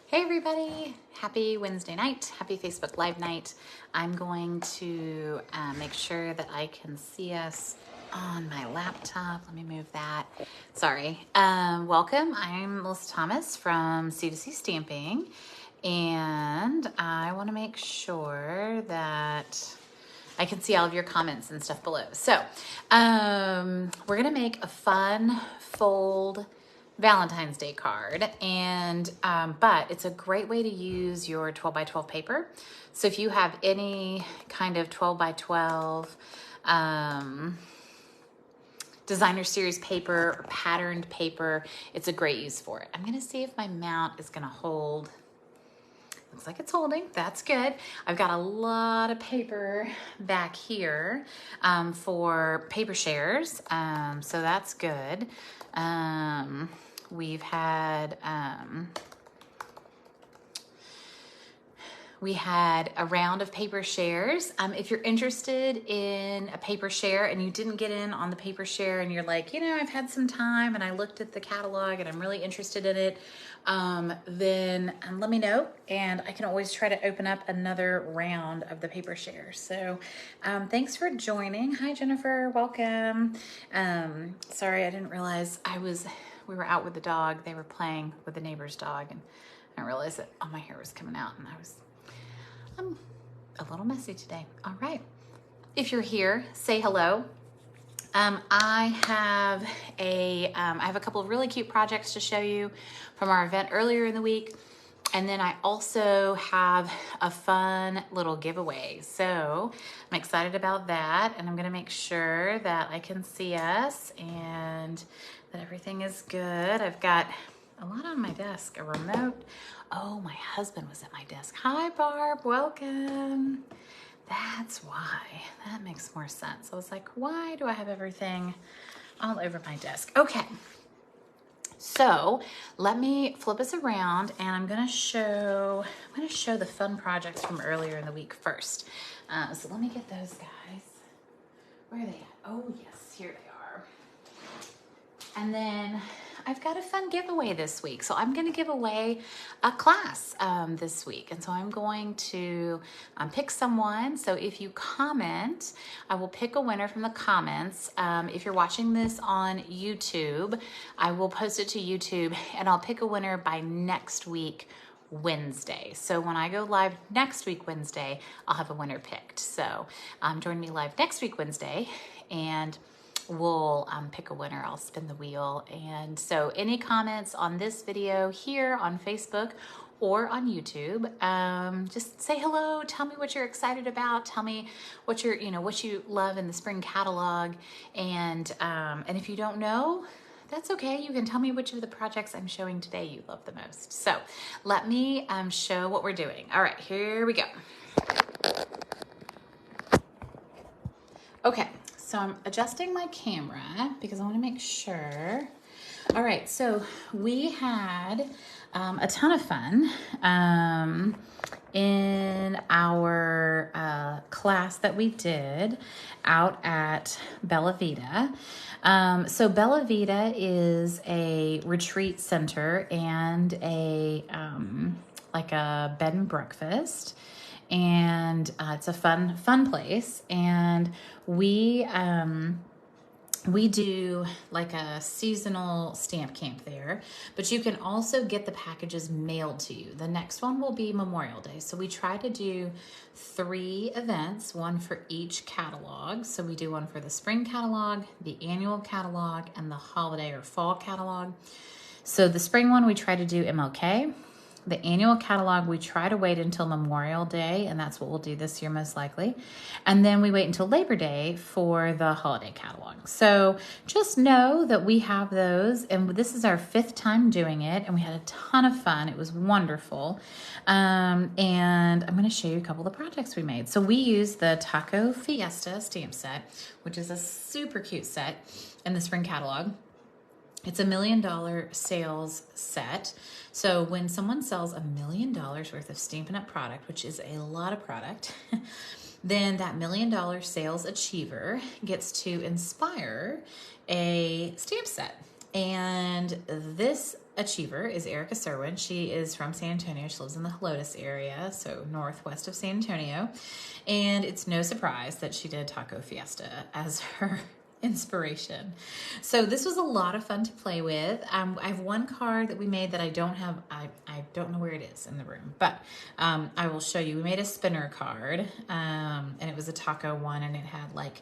Hey everybody, happy Wednesday night, happy Facebook Live night. I'm going to make sure that I can see us on my laptop. Let me move that. Sorry. Welcome, I'm Melissa Thomas from C2C Stamping, and I want to make sure that I can see all of your comments and stuff below. So we're going to make a fun fold Valentine's Day card, and but it's a great way to use your 12 by 12 paper. So if you have any kind of 12 by 12 designer series paper or patterned paper, it's a great use for it. I'm gonna see if my mount is gonna hold. Looks like it's holding. That's good. I've got a lot of paper back here for paper shares, so that's good. We've had we had a round of paper shares. If you're interested in a paper share and you didn't get in on the paper share and you're like, you know, I've had some time and I looked at the catalog and I'm really interested in it, then let me know and I can always try to open up another round of the paper share. So thanks for joining. Hi, Jennifer. Welcome. Sorry, I didn't realize we were out with the dog. They were playing with the neighbor's dog and I didn't realize that all my hair was coming out and I'm a little messy today. All right. If you're here, say hello. I have a couple of really cute projects to show you from our event earlier in the week. And then I also have a fun little giveaway. So I'm excited about that. And I'm going to make sure that I can see us and that everything is good. I've got a lot on my desk, a remote. Oh, my husband was at my desk. Hi, Barb, welcome. That's why. That makes more sense. I was like, why do I have everything all over my desk? Okay. So let me flip us around and I'm gonna show the fun projects from earlier in the week first. So let me get those guys. Where are they at? Oh yes, here they are. And then I've got a fun giveaway this week. So I'm gonna give away a class this week. And so I'm going to pick someone. So if you comment, I will pick a winner from the comments. If you're watching this on YouTube, I will post it to YouTube and I'll pick a winner by next week, Wednesday. So when I go live next week, Wednesday, I'll have a winner picked. So join me live next week, Wednesday, and we'll pick a winner. I'll spin the wheel. And so any comments on this video here on Facebook or on YouTube, just say hello, tell me what you're excited about, tell me what what you love in the spring catalog. And if you don't know, that's okay. You can tell me which of the projects I'm showing today you love the most. So let me show what we're doing. All right, here we go. Okay. So I'm adjusting my camera because I want to make sure. All right, so we had a ton of fun in our class that we did out at Bella Vita. So Bella Vita is a retreat center and a like a bed and breakfast. And it's a fun place, and we do like a seasonal stamp camp there, but you can also get the packages mailed to you. The next one will be Memorial Day, so we try to do 3 events, one for each catalog. So we do one for the spring catalog, the annual catalog, and the holiday or fall catalog. So the spring one we try to do MLK. The annual catalog, we try to wait until Memorial Day, and that's what we'll do this year most likely. And then we wait until Labor Day for the holiday catalog. So just know that we have those, and this is our 5th time doing it, and we had a ton of fun. It was wonderful. And I'm going to show you a couple of the projects we made. So we used the Taco Fiesta stamp set, which is a super cute set in the spring catalog. It's $1 million sales set. So when someone sells $1 million worth of Stampin' Up product, which is a lot of product, then that $1 million sales achiever gets to inspire a stamp set. And this achiever is Erica Serwin. She is from San Antonio. She lives in the Helotes area, so northwest of San Antonio. And it's no surprise that she did Taco Fiesta as her inspiration. So this was a lot of fun to play with. I have one card that we made that I don't have. I don't know where it is in the room, but I will show you. We made a spinner card, and it was a taco one, and it had like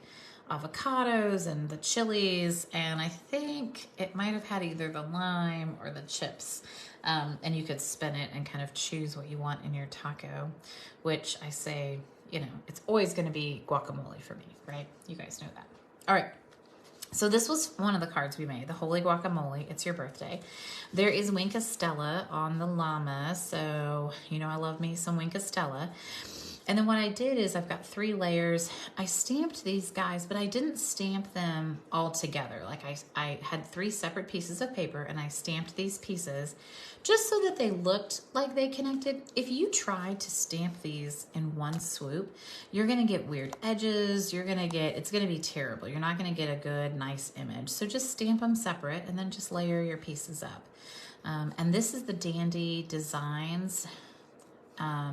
avocados and the chilies, and I think it might have had either the lime or the chips, and you could spin it and kind of choose what you want in your taco, which I say, you know, it's always going to be guacamole for me, right? You guys know that. All right. So this was one of the cards we made, the Holy Guacamole. It's your birthday. There is Winka Stella on the llama, so you know I love me some Winka Stella. And then what I did is I've got 3 layers. I stamped these guys, but I didn't stamp them all together. Like I had 3 separate pieces of paper, and I stamped these pieces just so that they looked like they connected. If you try to stamp these in one swoop, you're gonna get weird edges. It's gonna be terrible. You're not gonna get a good, nice image. So just stamp them separate and then just layer your pieces up. And this is the Dandy Designs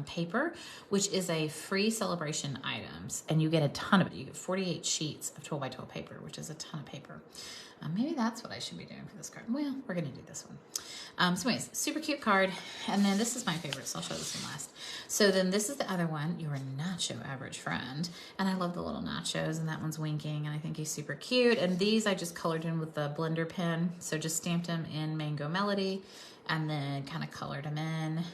paper, which is a free celebration items, and you get a ton of it. You get 48 sheets of 12 by 12 paper, which is a ton of paper. Maybe that's what I should be doing for this card. Well, we're gonna do this one. So anyways, super cute card. And then this is my favorite, so I'll show this one last. So then this is the other one, Your Nacho Average Friend. And I love the little nachos, and that one's winking, and I think he's super cute. And these I just colored in with the blender pen. So just stamped them in Mango Melody, and then kind of colored them in.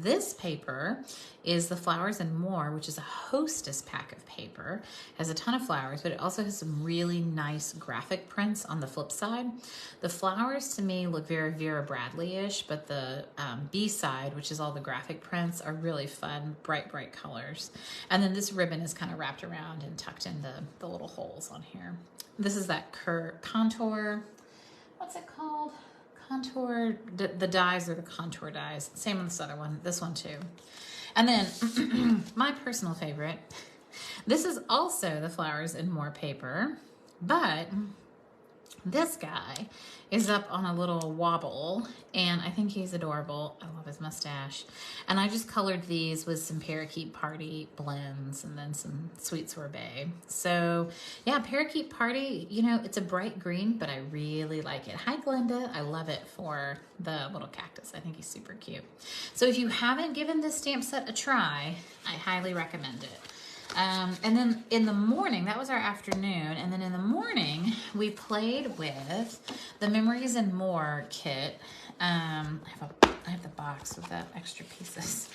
This paper is the Flowers and More, which is a Hostess pack of paper. It has a ton of flowers, but it also has some really nice graphic prints on the flip side. The flowers to me look very Vera Bradley-ish, but the B side, which is all the graphic prints, are really fun, bright, bright colors. And then this ribbon is kind of wrapped around and tucked in the little holes on here. This is that contour, what's it called? Contour, the dies are the contour dies. Same on this other one, this one too. And then my personal favorite, this is also the Flowers and More paper, but this guy is up on a little wobble, and I think he's adorable. I love his mustache. And I just colored these with some Parakeet Party blends and then some Sweet Sorbet. So yeah, Parakeet Party, you know, it's a bright green, but I really like it. Hi, Glenda. I love it for the little cactus. I think he's super cute. So if you haven't given this stamp set a try, I highly recommend it. And then in the morning, that was our afternoon, and then in the morning, we played with the Memories and More kit. I have the box with the extra pieces.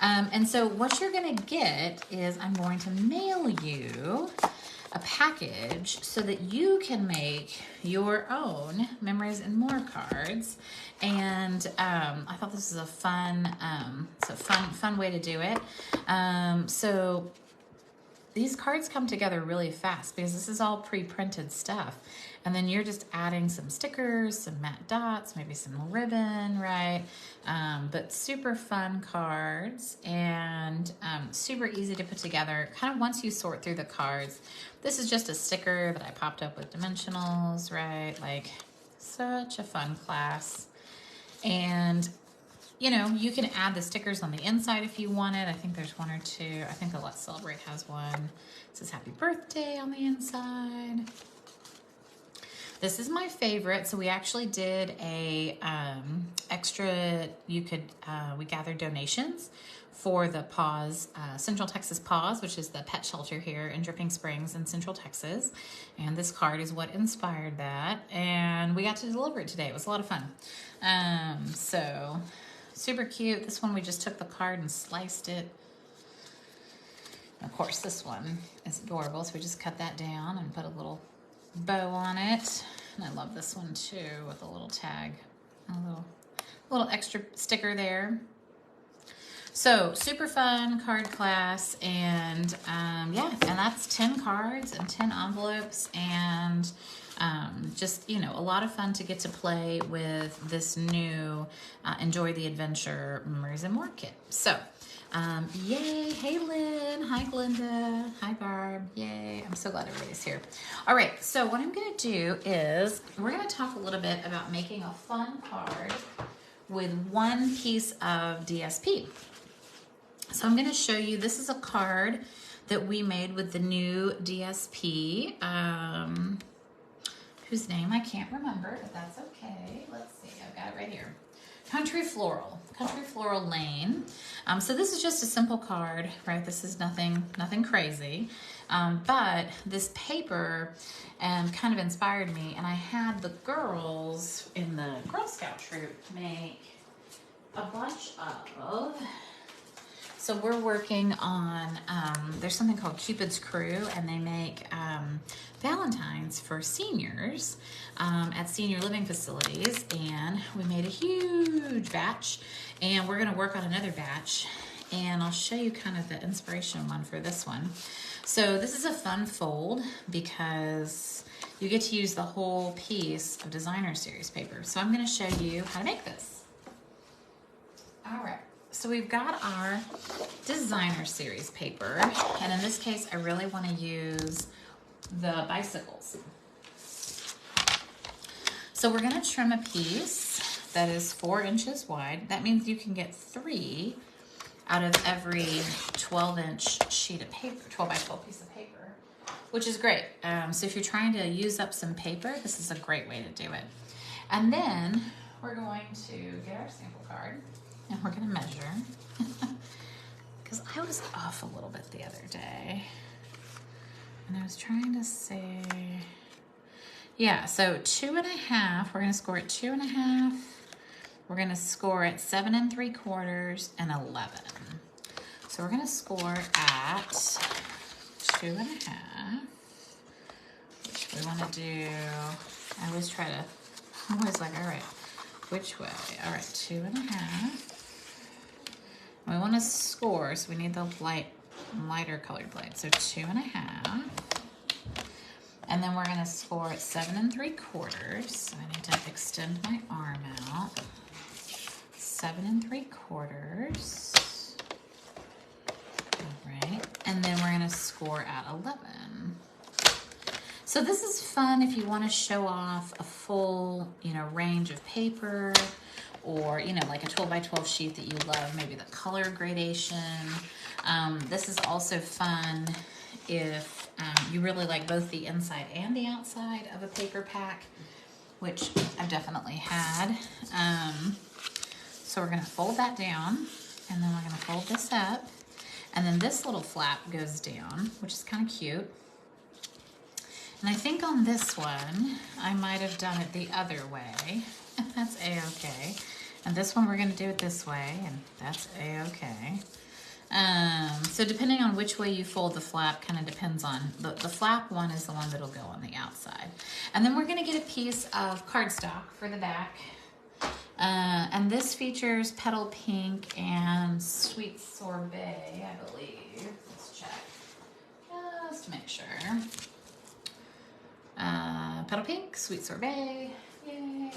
And so what you're gonna get is I'm going to mail you a package so that you can make your own Memories and More cards. And I thought this was a fun, fun way to do it. So these cards come together really fast because this is all pre-printed stuff. And then you're just adding some stickers, some matte dots, maybe some ribbon, right? But super fun cards and super easy to put together. Kind of once you sort through the cards, this is just a sticker that I popped up with dimensionals, right? Like such a fun class. And you know, you can add the stickers on the inside if you wanted. I think there's 1 or 2. I think the Let's Celebrate has one. It says Happy Birthday on the inside. This is my favorite. So we actually did a extra, we gathered donations for the Paws, Central Texas Paws, which is the pet shelter here in Dripping Springs in Central Texas. And this card is what inspired that. And we got to deliver it today. It was a lot of fun. So super cute. This one, we just took the card and sliced it. Of course, this one is adorable. So we just cut that down and put a little bow on it. And I love this one too with a little tag, a little extra sticker there. So super fun card class, and yeah, and that's 10 cards and 10 envelopes, and just, you know, a lot of fun to get to play with this new Enjoy the Adventure Memories and More kit. So yay. Hey Lynn. Hi Glenda. Hi Barb. Yay. I'm so glad everybody's here. All right, so what I'm gonna do is we're gonna talk a little bit about making a fun card with one piece of DSP. So I'm going to show you, this is a card that we made with the new DSP, whose name I can't remember, but that's okay. Let's see, I've got it right here. Country Floral Lane. So this is just a simple card, right? This is nothing crazy, but this paper kind of inspired me, and I had the girls in the Girl Scout troop make a bunch of. So we're working on, there's something called Cupid's Crew, and they make Valentines for seniors at senior living facilities, and we made a huge batch, and we're gonna work on another batch, and I'll show you kind of the inspiration one for this one. So this is a fun fold because you get to use the whole piece of designer series paper. So I'm gonna show you how to make this. All right. So we've got our designer series paper, and in this case, I really want to use the bicycles. So we're going to trim a piece that is 4 inches wide. That means you can get 3 out of every 12-inch sheet of paper, 12 by 12 piece of paper, which is great. So if you're trying to use up some paper, this is a great way to do it. And then we're going to get our sample card. And we're gonna measure, because I was off a little bit the other day. And I was trying to say, yeah, so 2.5, we're gonna score at 2.5. We're gonna score at 7 3/4 and 11. So we're gonna score at 2.5, which we wanna do, I always try to, I'm always like, all right, which way? All right, 2.5. We want to score, so we need the lighter colored blade. So 2.5. And then we're going to score at 7 3/4. So I need to extend my arm out. 7 3/4. All right. And then we're going to score at 11. So this is fun if you want to show off a full, range of paper, or, like a 12 by 12 sheet that you love, maybe the color gradation. This is also fun if you really like both the inside and the outside of a paper pack, which I've definitely had. So we're gonna fold that down, and then we're gonna fold this up, and then this little flap goes down, which is kind of cute. And I think on this one, I might have done it the other way. That's a-okay. And this one, we're gonna do it this way, and that's a-okay. So depending on which way you fold the flap, kind of depends on, the flap one is the one that'll go on the outside. And then we're gonna get a piece of cardstock for the back. And this features Petal Pink and Sweet Sorbet, I believe. Let's check, just to make sure. Petal Pink, Sweet Sorbet, yay.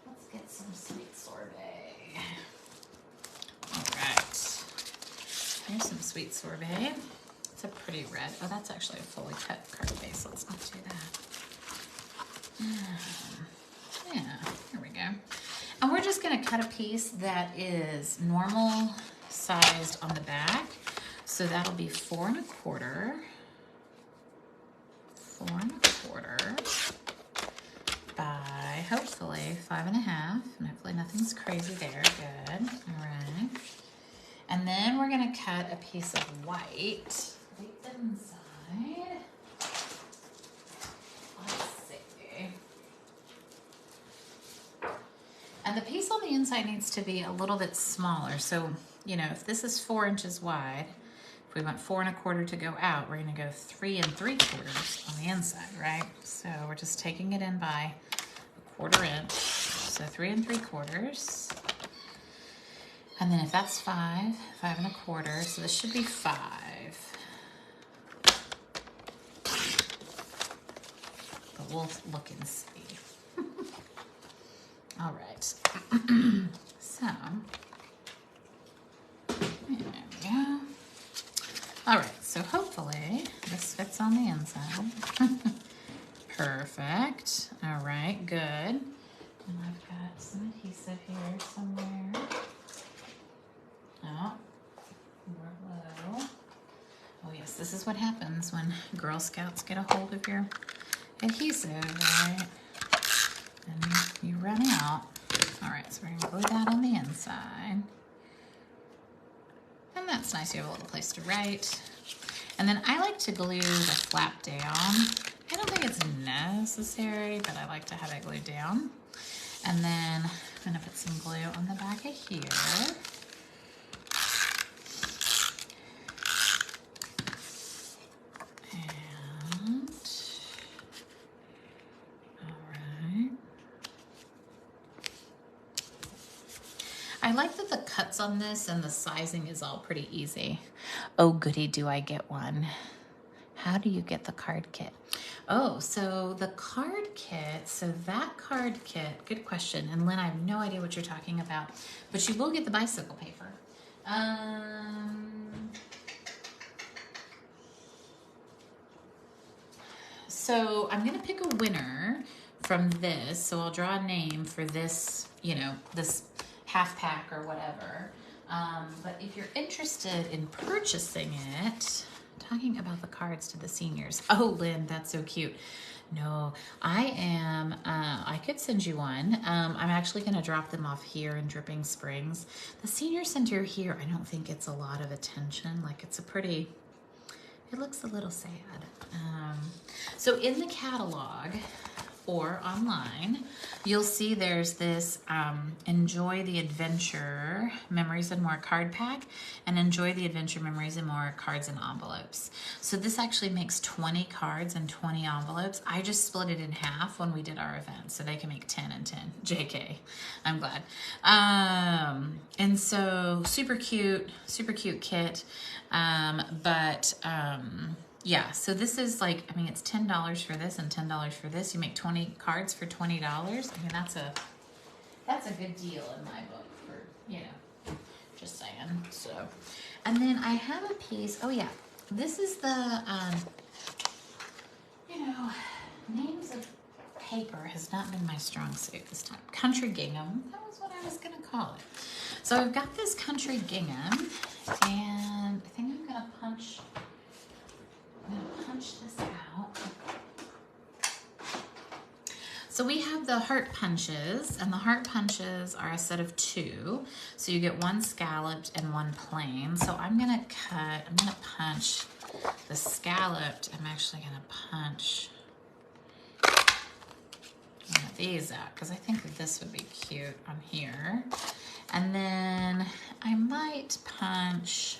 Let's get some Sweet Sorbet. All right, here's some Sweet Sorbet. It's a pretty red. Oh, that's actually a fully cut card base. Let's not do that. Yeah, here we go. And we're just gonna cut a piece that is normal sized on the back. So that'll be 4 1/4. 4 1/4 by hopefully 5 1/2, and hopefully nothing's crazy there. Good. All right. And then we're gonna cut a piece of white. The inside. Let's see. And the piece on the inside needs to be a little bit smaller. So, if this is 4 inches wide, if we want 4 1/4 to go out, we're gonna go 3 3/4 on the inside, right? So we're just taking it in by 1/4 inch. So 3 3/4. And then if that's 5, 5 1/4, so this should be 5. But we'll look and see. All right. So, there we go. All right, so hopefully this fits on the inside. Perfect. All right, good. And I've got some adhesive here, Yes, this is what happens when Girl Scouts get a hold of your adhesive, right? And you run out. All right, so we're gonna glue that on the inside. And that's nice, you have a little place to write. And then I like to glue the flap down. I don't think it's necessary, but I like to have it glued down. And then I'm gonna put some glue on the back of here. And, all right. I like that the cuts on this and the sizing is all pretty easy. Oh, goody, do I get one. How do you get the card kit? Oh, so the card kit, so that card kit, good question. And Lynn, I have no idea what you're talking about, but you will get the bicycle paper. So I'm gonna pick a winner from this. So I'll draw a name for this, you know, this half pack or whatever. But if you're interested in purchasing it, talking about the cards to the seniors. Oh, Lynn, that's so cute. No, I am, I could send you one. I'm actually gonna drop them off here in Dripping Springs. The senior center here, I don't think it's a lot of attention. Like it's a pretty, it looks a little sad. So in the catalog or online, you'll see there's this Enjoy the Adventure Memories and More card pack and Enjoy the Adventure Memories and More cards and envelopes. So this actually makes 20 cards and 20 envelopes. I just split it in half when we did our event so they can make 10 and 10. JK, I'm glad. And so super cute kit. Yeah, so this is like, I mean, it's $10 for this and $10 for this. You make 20 cards for $20. I mean, that's a good deal in my book for, you know, just saying. So, and then I have a piece, oh yeah, this is the, you know, names of paper has not been my strong suit this time. Country gingham, that was what I was gonna call it. So I've got this country gingham and I think I'm gonna punch this out. So we have the heart punches, and the heart punches are a set of 2. So you get one scalloped and one plain. So I'm gonna punch the scalloped. I'm actually gonna punch one of these out because I think that this would be cute on here. And then I might punch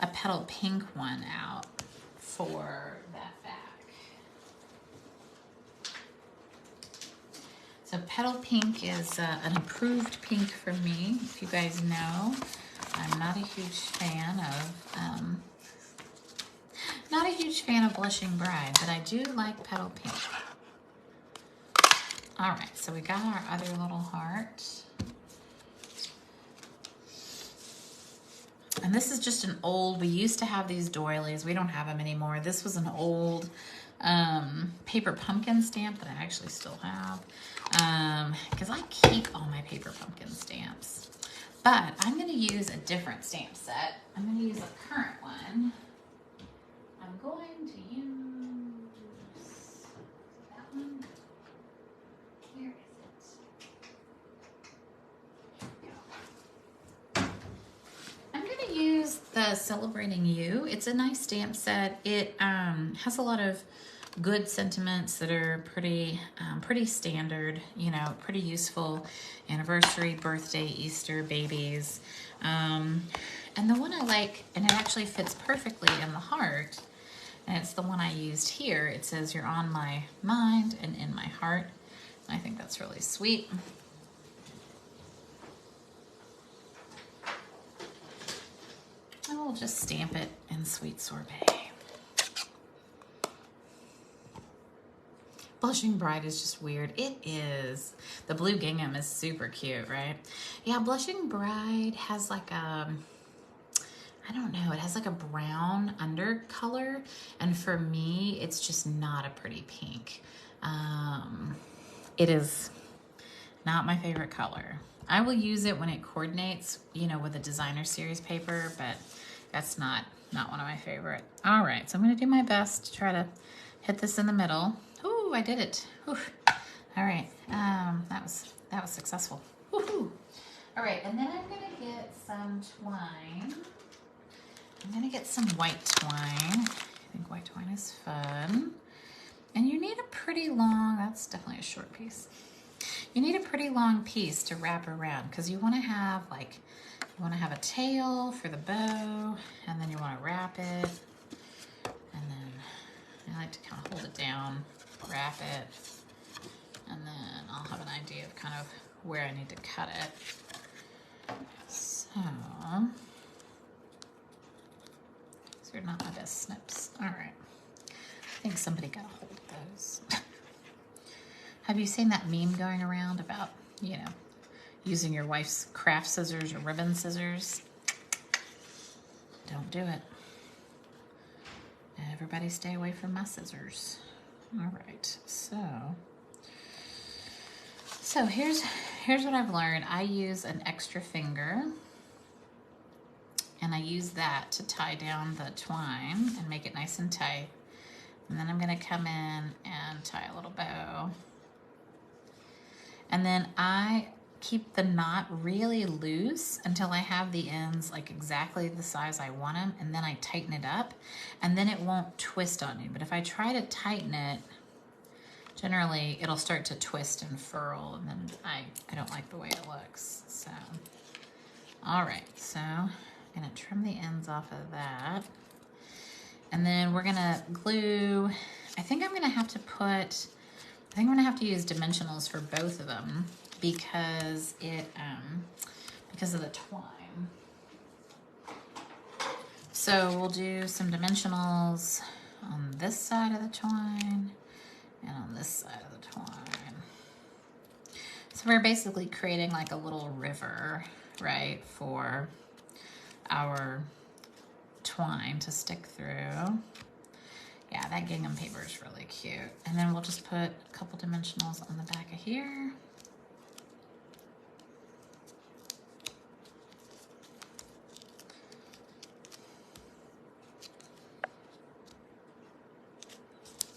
a petal pink one out for that back. So petal pink is an approved pink for me. If you guys know, I'm not a huge fan of Blushing Bride, but I do like petal pink. All right, so we got our other little heart. And this is just an old, we used to have these doilies. We don't have them anymore. This was an old paper pumpkin stamp that I actually still have. Because I keep all my paper pumpkin stamps. But I'm going to use a different stamp set. I'm going to use a current one. I'm going to use that one. Where is it? Here we go. I'm going to use the Celebrating You. It's a nice stamp set. It has a lot of good sentiments that are pretty standard, you know, pretty useful. Anniversary, birthday, Easter, babies. And the one I like, and it actually fits perfectly in the heart, and it's the one I used here. It says, "You're on my mind and in my heart." And I think that's really sweet. I will just stamp it in Sweet Sorbet. Blushing Bride is just weird. It is. The blue gingham is super cute, right? Yeah, Blushing Bride has like a, I don't know, it has like a brown undercolor. And for me, it's just not a pretty pink. It is not my favorite color. I will use it when it coordinates, you know, with a designer series paper, but That's not one of my favorite. All right, so I'm gonna do my best to try to hit this in the middle. Ooh, I did it. Ooh. All right, that was successful. Woohoo! All right, and then I'm gonna get some twine. I'm gonna get some white twine. I think white twine is fun. And you need a pretty long, that's definitely a short piece. You need a pretty long piece to wrap around because you want to have like, you want to have a tail for the bow, and then you want to wrap it, and then I like to kind of hold it down, wrap it, and then I'll have an idea of kind of where I need to cut it. So, these are not my best snips. All right. I think somebody got a hold of those. Have you seen that meme going around about, you know, using your wife's craft scissors or ribbon scissors? Don't do it. Everybody stay away from my scissors. All right, so here's what I've learned. I use an extra finger, and I use that to tie down the twine and make it nice and tight. And then I'm gonna come in and tie a little bow. And then I keep the knot really loose until I have the ends like exactly the size I want them, and then I tighten it up, and then it won't twist on you. But if I try to tighten it, generally it'll start to twist and furl, and then I don't like the way it looks. So, all right, so I'm gonna trim the ends off of that. And then we're gonna glue, I think I'm gonna have to use dimensionals for both of them because because of the twine. So we'll do some dimensionals on this side of the twine and on this side of the twine. So we're basically creating like a little river, right, for our twine to stick through. Yeah, that gingham paper is really cute. And then we'll just put a couple dimensionals on the back of here.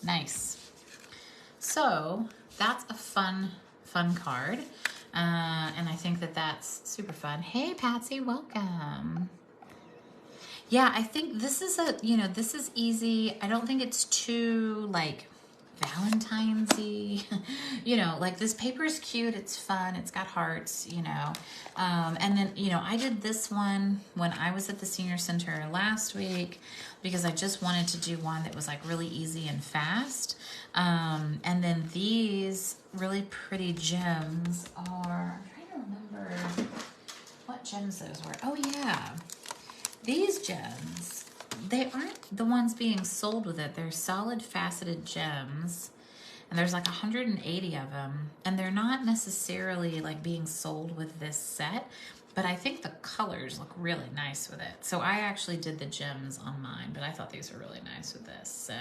Nice. So that's a fun card. And I think that that's super fun. Hey, Patsy, welcome. Yeah, I think this is this is easy. I don't think it's too like Valentine's-y. Like this paper is cute. It's fun. It's got hearts, and then, I did this one when I was at the senior center last week because I just wanted to do one that was like really easy and fast. And then these really pretty gems are, I'm trying to remember what gems those were. Oh yeah. These gems, they aren't the ones being sold with it. They're solid faceted gems, and there's like 180 of them, and they're not necessarily like being sold with this set, but I think the colors look really nice with it. So I actually did the gems on mine, but I thought these were really nice with this. So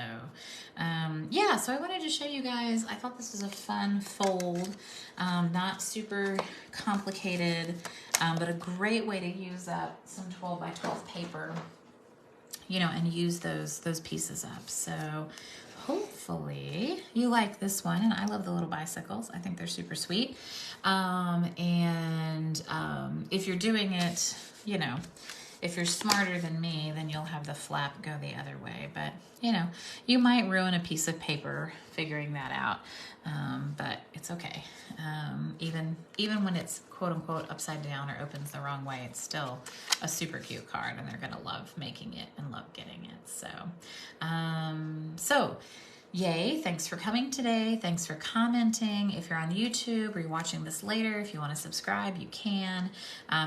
yeah, so I wanted to show you guys. I thought this was a fun fold, not super complicated, but a great way to use up some 12 by 12 paper, and use those pieces up. So hopefully you like this one, and I love the little bicycles. I think they're super sweet. If you're doing it, if you're smarter than me, then you'll have the flap go the other way. But, you might ruin a piece of paper figuring that out. But it's okay. Even when it's quote unquote upside down or opens the wrong way, it's still a super cute card, and they're going to love making it and love getting it. So, yay, thanks for coming today. Thanks for commenting. If you're on YouTube or you're watching this later, if you want to subscribe, you can.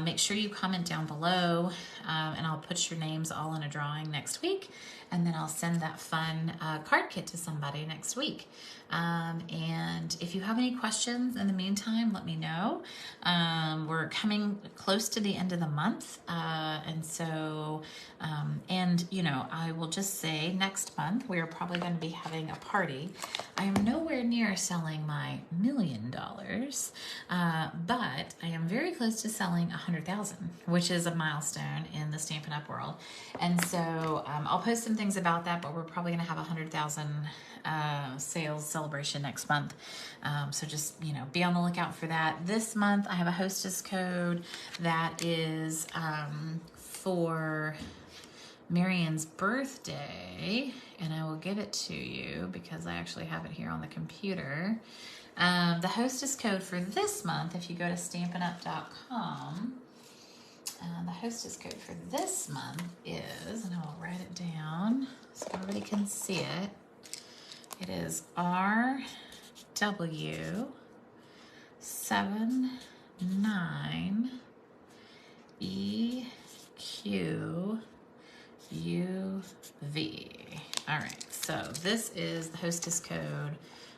Make sure you comment down below, and I'll put your names all in a drawing next week. and then I'll send that fun card kit to somebody next week. And if you have any questions in the meantime, let me know. We're coming close to the end of the month. And so, you know, I will just say next month, we are probably going to be having a party. I am nowhere near selling my $1 million, but I am very close to selling 100,000, which is a milestone in the Stampin' Up! World. And so I'll post some things about that, but we're probably going to have 100,000 sales celebration next month. So just, you know, be on the lookout for that. This month I have a hostess code that is for Marian's birthday, and I will give it to you because I actually have it here on the computer. The hostess code for this month, if you go to stampinup.com, the hostess code for this month is, and I will write it down so everybody can see it. It is RW79EQUV. All right, so this is the hostess code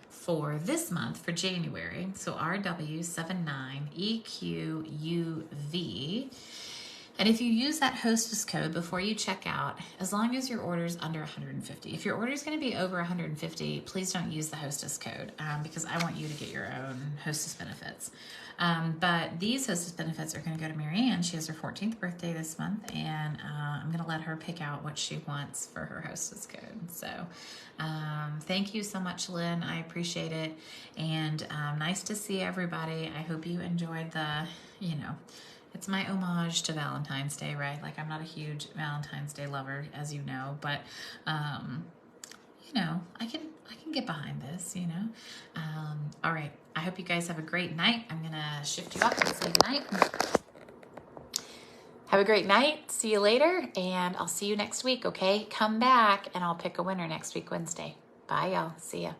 for this month, for January. So RW79EQUV. And if you use that hostess code before you check out, as long as your order is under 150, if your order is going to be over 150, please don't use the hostess code because I want you to get your own hostess benefits. But these hostess benefits are going to go to Marianne. She has her 14th birthday this month, and I'm going to let her pick out what she wants for her hostess code. So thank you so much, Lynn. I appreciate it. And nice to see everybody. I hope you enjoyed the, you know, it's my homage to Valentine's Day, right? Like, I'm not a huge Valentine's Day lover, as you know, but, you know, I can get behind this, you know? All right. I hope you guys have a great night. I'm going to shift you up and say goodnight. Have a great night. See you later, and I'll see you next week, okay? Come back, and I'll pick a winner next week, Wednesday. Bye, y'all. See ya.